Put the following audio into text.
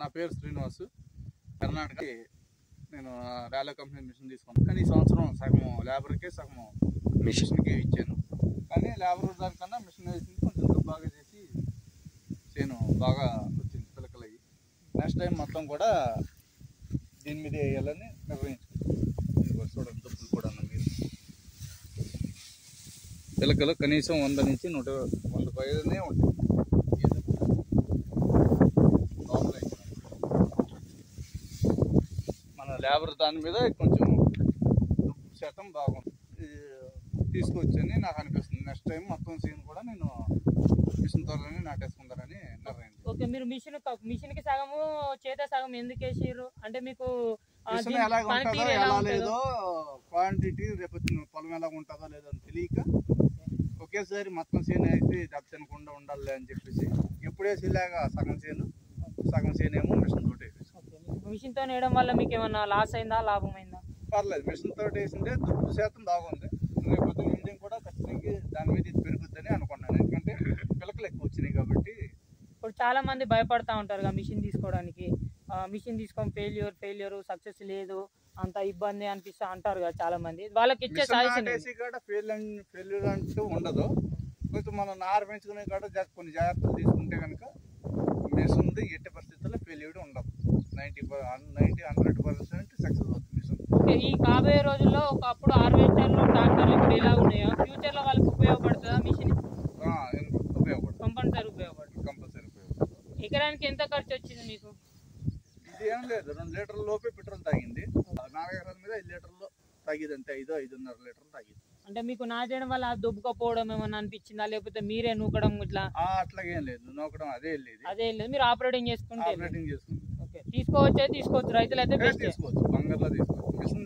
నా పేరు శ్రీనివాసు. కర్ణాటక నేను ర్యాలీ కంపెనీ మిషన్ తీసుకున్నాను. కానీ ఈ సంవత్సరం సగం లేబర్కే సగం మిషన్కి ఇచ్చాను. కానీ లేబర్ దానికన్నా మిషన్ వేసింది కొంచెం బాగా చేసి చేను బాగా వచ్చింది పిలకలు అయ్యి. నెక్స్ట్ టైం మొత్తం కూడా దీని మీద వేయాలని నిర్ణయించుకున్నాను. చూడండి దుప్పులు కూడా మీరు పిలకలు కనీసం 100 నుంచి 100 పైనే ఉంటాయి. మన లేబర్ దాని మీద కొంచెం దుప్పు శాతం బాగుంది తీసుకొచ్చని నాకు అనిపిస్తుంది. నెక్స్ట్ టైం మొత్తం సీన్ కూడా నేను మిషన్ త్వరలోనే నాటేసుకుంటారని నిర్ణయం. ఓకే, మీరు మిషన్ కి సగము చేత సగం ఎందుకు వేసారు అంటే మీకు మిషన్ ఎలాగ ఉంటుందో ఎలా లేదో క్వాంటిటీ రేపు పొలం ఎలాగ ఉంటుందో లేదో అని తెలియక ఒకేసారి మొత్తం చేను వేసి దెబ్బతినకుండా ఉండాలి అని చెప్పేసి ఎప్పుడేసి ఇలాగా సగం చేను ఏమో మిషన్ తోటి వేసేసి. మిషన్ తో వేయడం వల్ల మీకు ఏమన్నా లాస్ అయిందా లాభం అయిందా? పర్లేదు, మిషన్ తోటి వేసిందే దుప్పు శాతం బాగుంది. రేపు ఇంజిన్ కూడా ఖచ్చితంగా దాని మీద ఇది పెరుగుద్దని అనుకున్నాను. ఎందుకంటే పిలకలు ఎక్కువ వచ్చినాయి కాబట్టి. ఇప్పుడు చాలా మంది భయపడతా ఉంటారు మిషన్ తీసుకోవడానికి. మిషన్ తీసుకొని ఫెయిల్యూర్ సక్సెస్ లేదు అంత ఇబ్బంది అనిపిస్తా అంటారు కదా చాలా మంది. వాళ్ళకి ఇచ్చే ఫెయిల్యూర్ అంటూ ఉండదు. కొంచెం మనం నార పెంచుకునే కాడ కొన్ని జాగ్రత్తలు తీసుకుంటే కనుక మిషన్ ఎట్టి పరిస్థితుల్లో ఫెయిల్యూర్ ఉండదు. 90-100% సక్సెస్ అవుతుంది మిషన్. ఓకే, ఈ కాబోయే రోజుల్లో ఒకప్పుడు హార్వెస్టర్లు ట్రాక్టర్లు ఇప్పుడు ఎలా ఉన్నాయో ఫ్యూచర్ లో వాళ్ళకి ఉపయోగపడుతుందా మిషన్? ఉపయోగపడుతుంది, కంపల్సరీ ఉపయోగపడుతుంది. ఎకరానికి ఎంత ఖర్చు వచ్చింది మీకు? ఇది ఏం లేదు, 2 లీటర్ల లోపే పెట్రోల్ తాగింది. 4 ఎకరాల మీద 5 లీటర్లు తాగింది, అంతే. 5-5.5 లీటర్లు తాగింది. అంటే మీకు నాటడం వల్ల దొబ్బుకపోవడం ఏమన్నా అనిపించిందా లేకపోతే మీరే నూకడం ఇట్లా? అట్లాగేం లేదు, నూకడం అదే లేదు, మీరు ఆపరేటింగ్ చేసుకుంటే ఆపరేటింగ్ చేసుకుంటారు. తీసుకోవచ్చు రైతులు అయితే తీసుకోవచ్చు, బంగారులో తీసుకోవచ్చు. మిషన్